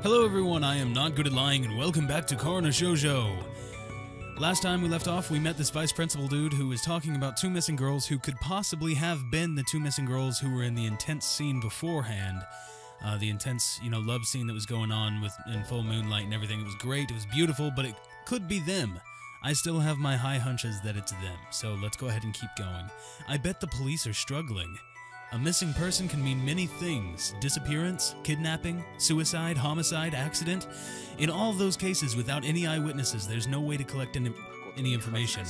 Hello everyone, I am not good at lying and welcome back to Shoujo. Last time we left off, we met this vice principal dude who was talking about two missing girls who could possibly have been the two missing girls who were in the intense scene beforehand. The intense, love scene that was going on in full moonlight and everything. It was great, it was beautiful, but it could be them. I still have my high hunches that it's them, so let's go ahead and keep going. I bet the police are struggling. A missing person can mean many things: disappearance, kidnapping, suicide, homicide, accident. In all of those cases, without any eyewitnesses, there's no way to collect any information.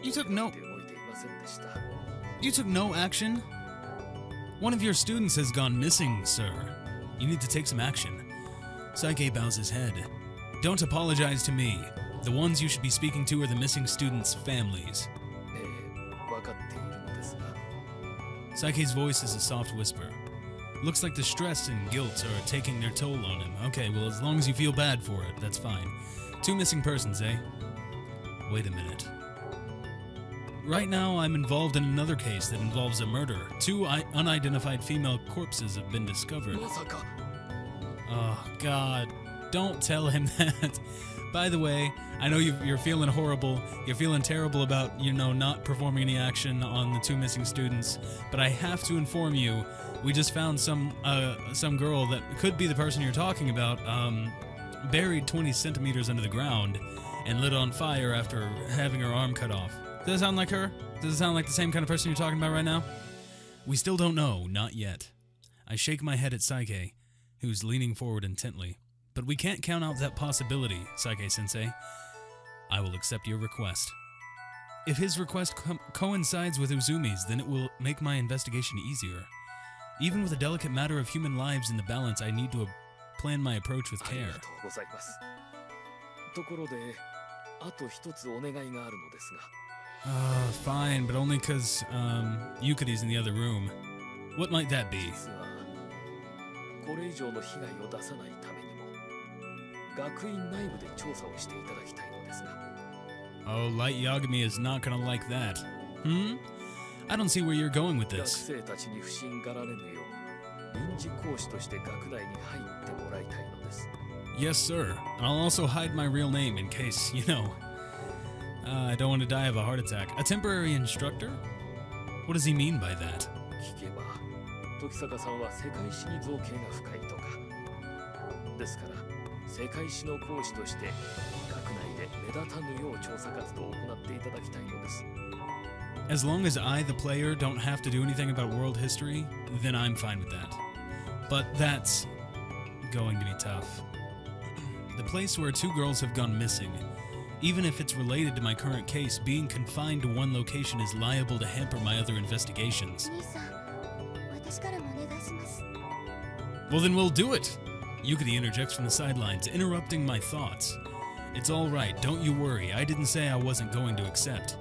You took no action? One of your students has gone missing, sir. You need to take some action. Saike bows his head. Don't apologize to me. The ones you should be speaking to are the missing students' families. Saike's voice is a soft whisper. Looks like the stress and guilt are taking their toll on him. Okay, well, as long as you feel bad for it, that's fine. Two missing persons, eh? Wait a minute. Right now, I'm involved in another case that involves a murder. Two unidentified female corpses have been discovered. Oh, God. Don't tell him that. By the way, I know you're feeling horrible. You're feeling terrible about, not performing any action on the two missing students. But I have to inform you, we just found some girl that could be the person you're talking about, buried 20 centimeters under the ground and lit on fire after having her arm cut off. Does it sound like her? Does it sound like the same kind of person you're talking about right now? We still don't know, not yet. I shake my head at Saike, who's leaning forward intently. But we can't count out that possibility, Saike-sensei. I will accept your request. If his request coincides with Uzumi's, then it will make my investigation easier. Even with a delicate matter of human lives in the balance, I need to plan my approach with care. Fine, but only because, Yukari's in the other room. What might that be? Oh, Light Yagami is not gonna like that. I don't see where you're going with this. Yes, sir. And I'll also hide my real name in case, I don't want to die of a heart attack. A temporary instructor? What does he mean by that? As long as I, the player, don't have to do anything about world history, then I'm fine with that. But that's going to be tough. The place where two girls have gone missing, even if it's related to my current case, being confined to one location is liable to hamper my other investigations. Well, then we'll do it! Yukari interjects from the sidelines, interrupting my thoughts. It's all right, don't you worry. I didn't say I wasn't going to accept.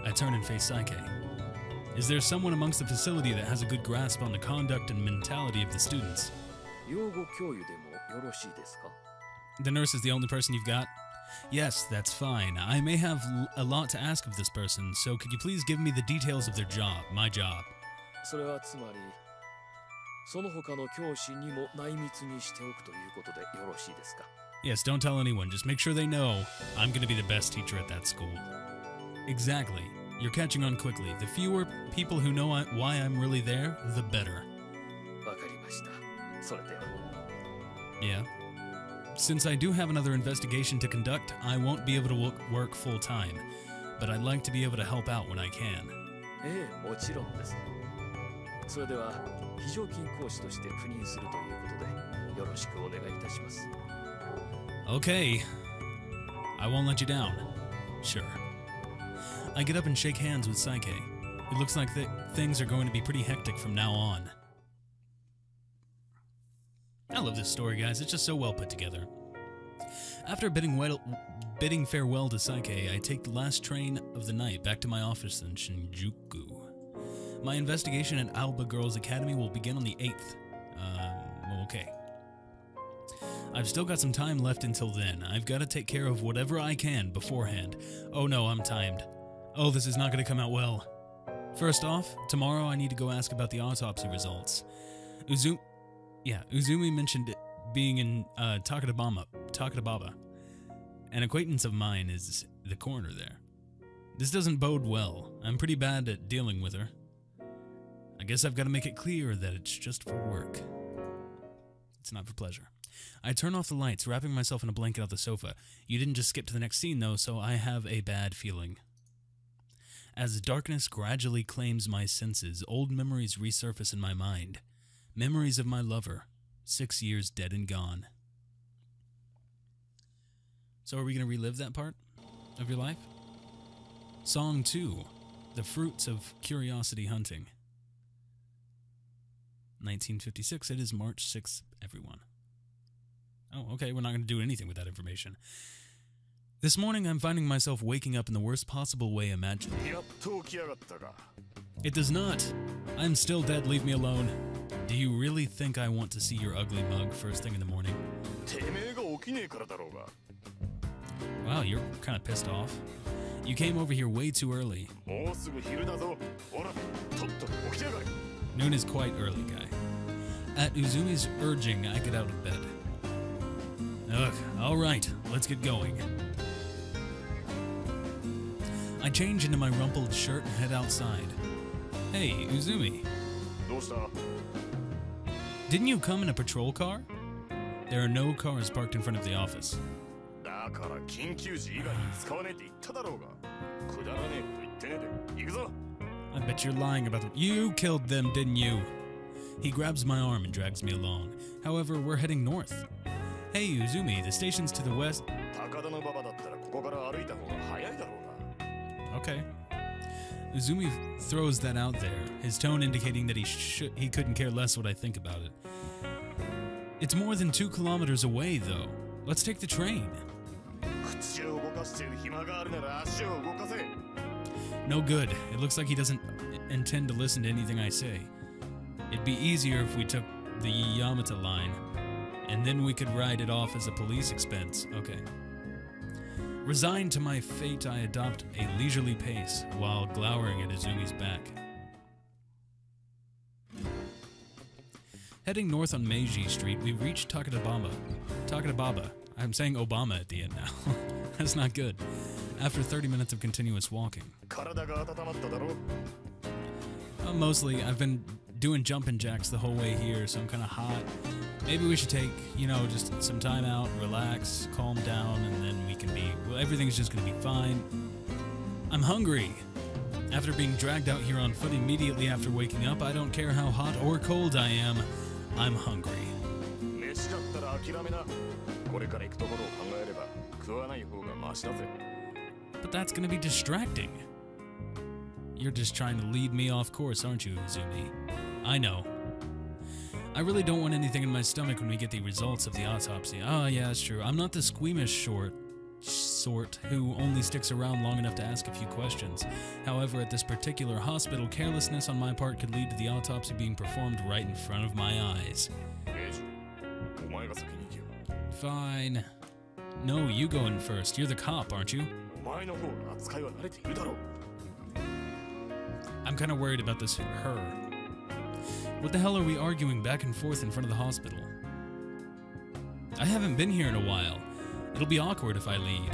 I turn and face Saike. Is there someone amongst the facility that has a good grasp on the conduct and mentality of the students? The nurse is the only person you've got? Yes, that's fine. I may have a lot to ask of this person, so could you please give me the details of their job, my job? Yes, don't tell anyone. Just make sure they know I'm going to be the best teacher at that school. Exactly. You're catching on quickly. The fewer people who know why I'm really there, the better. Yeah. Since I do have another investigation to conduct, I won't be able to work full-time, but I'd like to be able to help out when I can. Okay. I won't let you down. Sure. I get up and shake hands with Saike. It looks like things are going to be pretty hectic from now on. I love this story, guys. It's just so well put together. After bidding farewell to Saike, I take the last train of the night back to my office in Shinjuku. My investigation at Alba Girls Academy will begin on the 8th. Okay. I've still got some time left until then. I've got to take care of whatever I can beforehand. Oh no, I'm timed. Oh, this is not going to come out well. First off, tomorrow I need to go ask about the autopsy results. Uzumi mentioned it being in Takadababa. An acquaintance of mine is the coroner there. This doesn't bode well. I'm pretty bad at dealing with her. I guess I've got to make it clear that it's just for work. It's not for pleasure. I turn off the lights, wrapping myself in a blanket off the sofa. You didn't just skip to the next scene, though, so I have a bad feeling. As darkness gradually claims my senses, old memories resurface in my mind. Memories of my lover, 6 years dead and gone. So are we going to relive that part of your life? Song 2, The Fruits of Curiosity Hunting. 1956, it is March 6th, everyone. Oh, okay, we're not going to do anything with that information. This morning, I'm finding myself waking up in the worst possible way imaginable. It does not. I'm still dead, leave me alone. Do you really think I want to see your ugly mug first thing in the morning? Wow, you're kind of pissed off. You came over here way too early. Noon is quite early, guy. At Uzumi's urging, I get out of bed. Ugh, alright, let's get going. I change into my rumpled shirt and head outside. Hey, Uzumi. Didn't you come in a patrol car? There are no cars parked in front of the office. I bet you're lying about them. You killed them, didn't you? He grabs my arm and drags me along. However, we're heading north. Hey, Uzumi, the station's to the west. Okay. Uzumi throws that out there, his tone indicating that he couldn't care less what I think about it. It's more than 2 kilometers away, though. Let's take the train. No good. It looks like he doesn't intend to listen to anything I say. It'd be easier if we took the Yamata line, and then we could ride it off as a police expense. Okay. Resigned to my fate, I adopt a leisurely pace while glowering at Izumi's back. Heading north on Meiji Street, we reach Takadababa. I'm saying Obama at the end now. That's not good. After 30 minutes of continuous walking. Mostly, I've been doing jumping jacks the whole way here, so I'm kind of hot. Maybe we should take, just some time out, relax, calm down, and then we can everything's just going to be fine. I'm hungry. After being dragged out here on foot immediately after waking up, I don't care how hot or cold I am, I'm hungry. But that's going to be distracting. You're just trying to lead me off course, aren't you, Uzumi? I know. I really don't want anything in my stomach when we get the results of the autopsy. Oh, yeah, that's true. I'm not the squeamish sort who only sticks around long enough to ask a few questions. However, at this particular hospital, carelessness on my part could lead to the autopsy being performed right in front of my eyes. Fine. No, you go in first. You're the cop, aren't you? I'm kind of worried about this her. What the hell are we arguing back and forth in front of the hospital? I haven't been here in a while. It'll be awkward if I lead.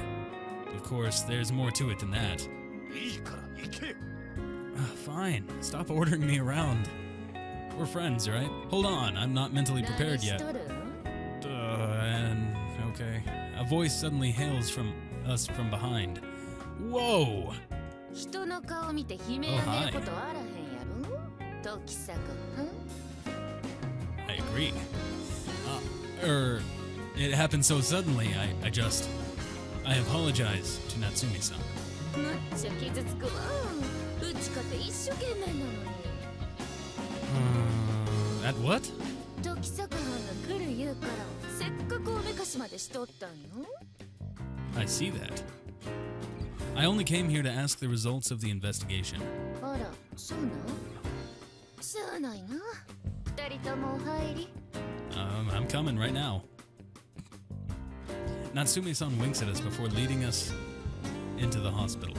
Of course, there's more to it than that. Fine. Stop ordering me around. We're friends, right? Hold on, I'm not mentally prepared yet. Okay. A voice suddenly hails from us from behind. Whoa! Oh, hi. I agree. It happened so suddenly, I apologize to Natsumi-san. At what? I see that. I only came here to ask the results of the investigation. I'm coming right now. Natsume-san winks at us before leading us into the hospital.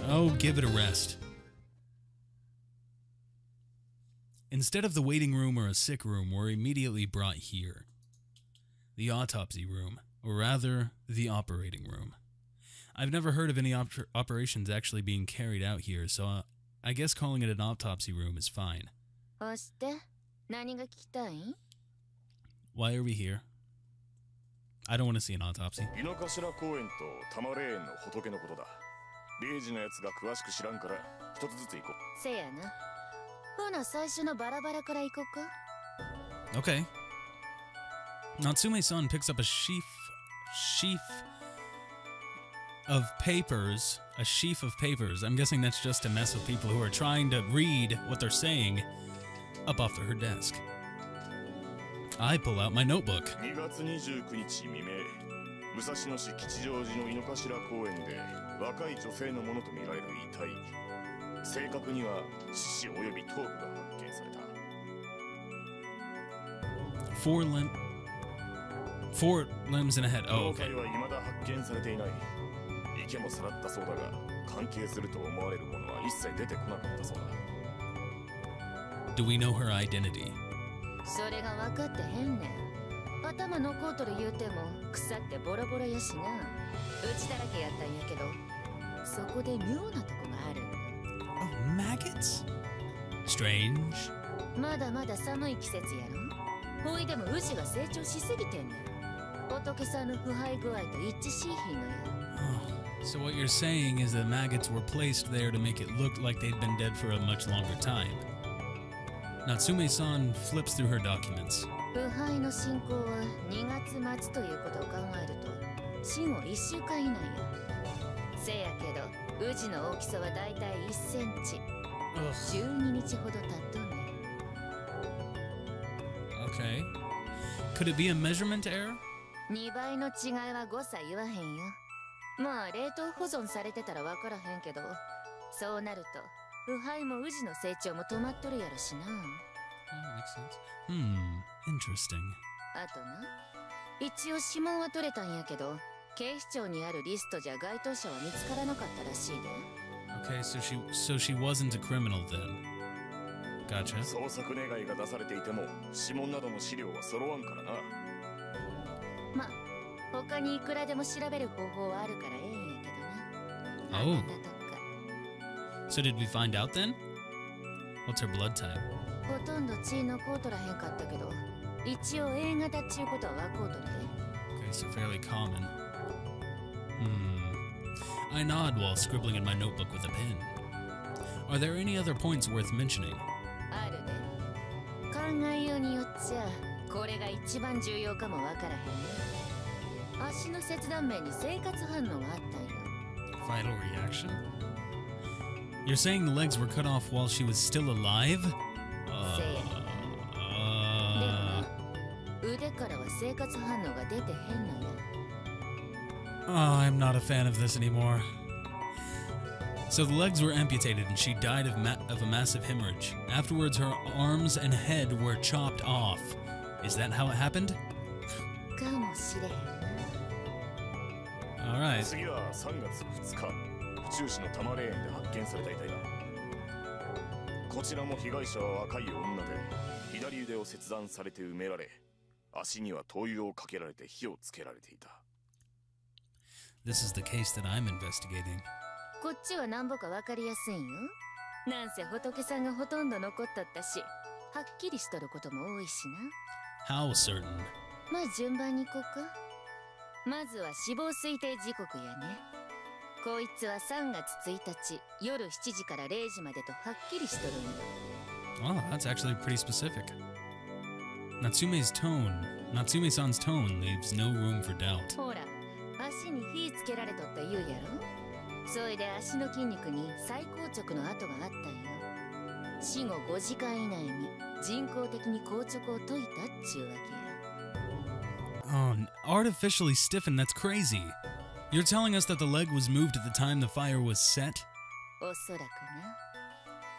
Oh, give it a rest. Instead of the waiting room or a sick room, we're immediately brought here. The autopsy room, or rather, the operating room. I've never heard of any operations actually being carried out here, so I guess calling it an autopsy room is fine. Why are we here? I don't want to see an autopsy. Okay. Natsume-san picks up a sheaf of papers. A sheaf of papers. I'm guessing that's just a mess of people who are trying to read what they're saying up off her desk. I pull out my notebook. Four limbs and a head. Oh, okay. Do we know her identity? Oh, maggots? Strange. So what you're saying is that maggots were placed there to make it look like they'd been dead for a much longer time. Natsume-san flips through her documents. Okay. Could it be a measurement error? Makes sense. Interesting. Okay, so she wasn't a criminal then. Gotcha. Oh. So did we find out then? What's her blood type? Okay, so fairly common. I nod while scribbling in my notebook with a pen. Are there any other points worth mentioning? Vital reaction? You're saying the legs were cut off while she was still alive? I'm not a fan of this anymore. So the legs were amputated and she died of a massive hemorrhage. Afterwards, her arms and head were chopped off. Is that how it happened? Alright. This is the case that I'm investigating. How certain? まずは死亡推定時刻やね。こいつは3月1日夜7時から0時までとはっきりしとるんよ。Oh, that's actually pretty specific. Natsume-san's tone leaves no room for doubt. ほら、足に火つけられとった言うやろ。それで足の筋肉に再硬直の跡があったんよ。死後5時間以内に人工的に硬直を解いたっちゅうわけや。Oh, artificially stiffened, that's crazy. You're telling us that the leg was moved at the time the fire was set? おそらくな。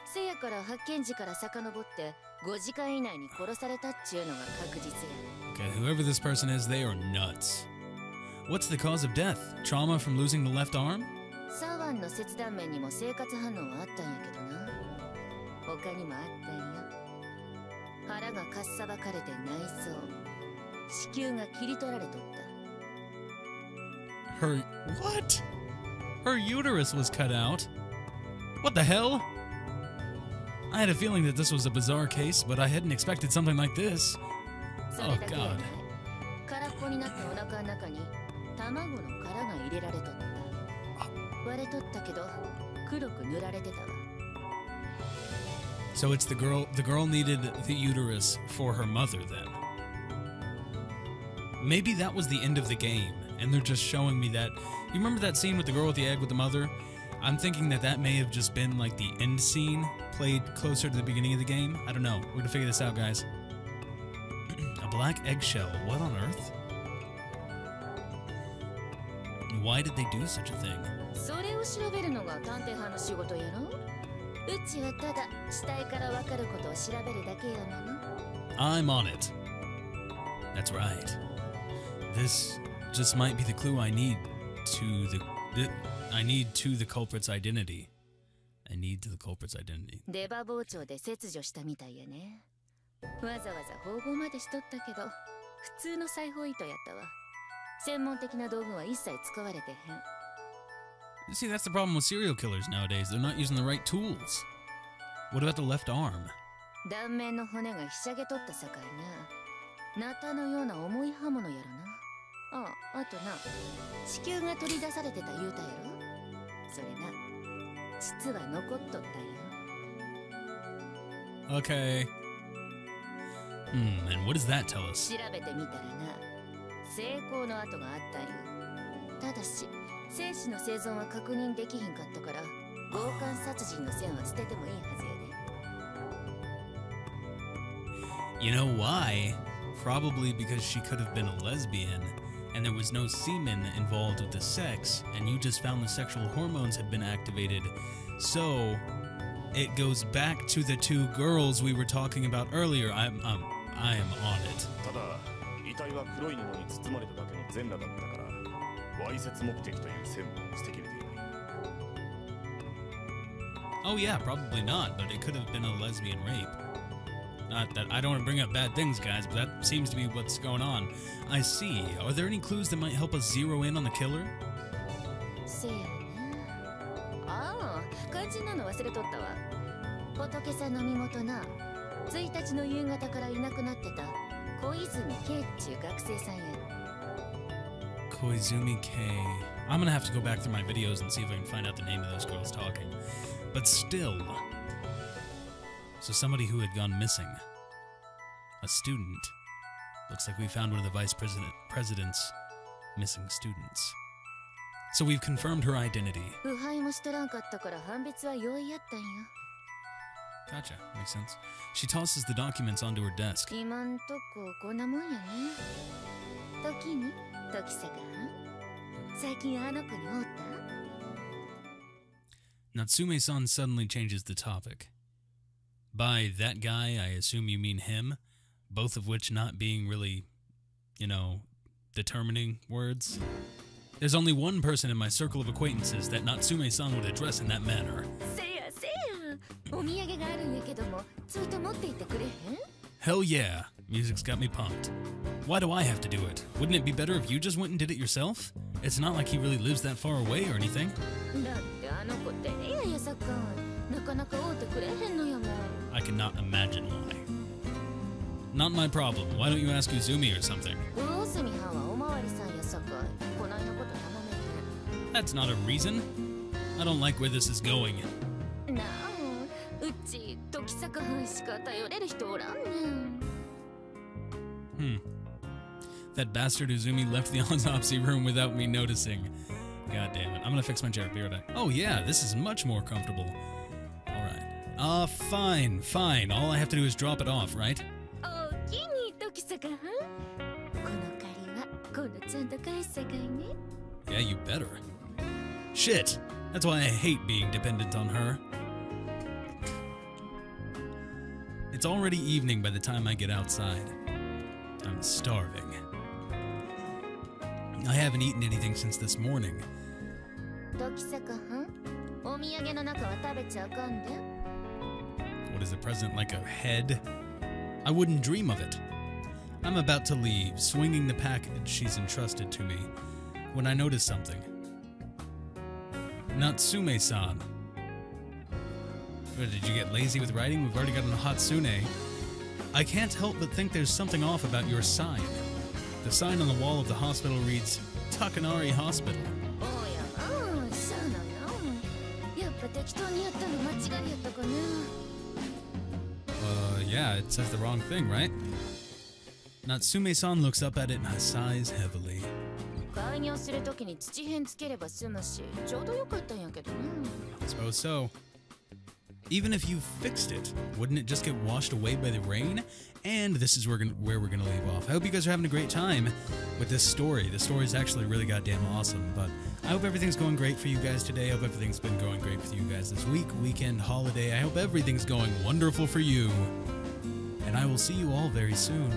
せやから発見時から遡って5時間以内に殺されたっちゅうのが確実や。Okay, whoever this person is, they are nuts. What's the cause of death? Trauma from losing the left arm? 左腕の切断面にも生活反応はあったんやけどな。他にもあったんよ。腹がかっさばかれて内臓、子宮が切り取られとった。Her what? Her uterus was cut out? What the hell? I had a feeling that this was a bizarre case, but I hadn't expected something like this. Oh god. 空っぽになったお腹の中に卵の殻が入れられとった。割れとったけど黒く塗られてたわ。So it's the girl needed the uterus for her mother then. Maybe that was the end of the game, and they're just showing me that. You remember that scene with the girl with the egg with the mother? I'm thinking that may have just been like the end scene played closer to the beginning of the game. I don't know. We're gonna figure this out, guys. A black eggshell. What on earth? Why did they do such a thing? それを調べるのが探偵班の仕事やろ。うちはただ死体から分かることを調べるだけやもの。I'm on it. That's right. This just might be the clue I need to the culprit's identity. I need to the culprit's identity. 出刃包丁で切除したみたいやね。わざわざ縫合までしとったけど、普通の裁縫糸やったわ。専門的な道具は一切使われてへん。See, that's the problem with serial killers nowadays. They're not using the right tools. What about the left arm? 断面の骨がひしゃげとったさかいな。ナタのような重い刃物やろな。あとな、子宮が取り出されてた言うたやろ。それな、実は残っとったよ。Okay. And what does that tell us? 調べてみたらな、成功の跡があったんよ。ただし、精子の生存は確認できひんかったから、強姦殺人の線は捨ててもいいはずやで。You know why? Probably because she could have been a lesbian, and there was no semen involved with the sex, and you just found the sexual hormones had been activated. So, it goes back to the two girls we were talking about earlier. I am on it. ただ、遺体は黒い布に包まれただけの全裸だったから、わいせつ目的という線も捨てきれていない。Oh yeah, probably not, but it could have been a lesbian rape. Not that I don't want to bring up bad things, guys, but that seems to be what's going on. I see. Are there any clues that might help us zero in on the killer? せやな。肝心なの忘れとったわ。仏さんの身元な、1日の夕方からいなくなってた小泉圭っちゅう学生さんや。Koizumi K. I'm gonna have to go back through my videos and see if I can find out the name of those girls talking. But still. So somebody who had gone missing. A student. Looks like we found one of the vice president's missing students. So we've confirmed her identity. 腐敗もしとらんかったから判別は容易やったんよ。Gotcha. Makes sense. She tosses the documents onto her desk. 今んとここんなもんやね。時に時坂最近あの子に会った？ Natsume-san suddenly changes the topic. By that guy, I assume you mean him, both of which not being really, determining words. There's only one person in my circle of acquaintances that Natsume-san would address in that manner. せやせや。お土産があるんやけども、ちょいと持っていってくれへん？ Hell yeah. Music's got me pumped. Why do I have to do it? Wouldn't it be better if you just went and did it yourself? It's not like he really lives that far away or anything. だってあの子ってねややさかい。なかなか会うてくれへんのやもん。I cannot imagine why. Not my problem. Why don't you ask Uzumi or something? 魚住はんはおまわりさんやさかい。こないなこと頼めへん。That's not a reason. I don't like where this is going. なあ、うち時坂はんしか頼れる人おらんねん。That bastard Uzumi left the autopsy room without me noticing. God damn it. I'm gonna fix my chair. Be right back. Oh yeah, this is much more comfortable. Alright. Fine. All I have to do is drop it off, right? おおきに時坂はん。この借りは今度ちゃんと返すさかいね。Yeah, you better. Shit. That's why I hate being dependent on her. It's already evening by the time I get outside. I'm starving. I haven't eaten anything since this morning. 時坂はお土産の中は食べちゃあかんで。 What is the president, like a head? I wouldn't dream of it. I'm about to leave, swinging the package she's entrusted to me, when I notice something. Natsume-san. Did you get lazy with writing? We've already got a Hatsune. I can't help but think there's something off about your sign. The sign on the wall of the hospital reads, Takanari Hospital. おやまあ、しゃあないな。やっぱ適当にやったの間違いやったかな。Yeah, it says the wrong thing, right? Natsume-san looks up at it and sighs heavily. 開業するときに土片つければ済むし、ちょうどよかったんやけどな。I suppose so. Even if you fixed it, wouldn't it just get washed away by the rain? And this is where we're gonna leave off. I hope you guys are having a great time with this story. The story is actually really goddamn awesome, but I hope everything's going great for you guys today. I hope everything's been going great for you guys this week, weekend, holiday. I hope everything's going wonderful for you. And I will see you all very soon.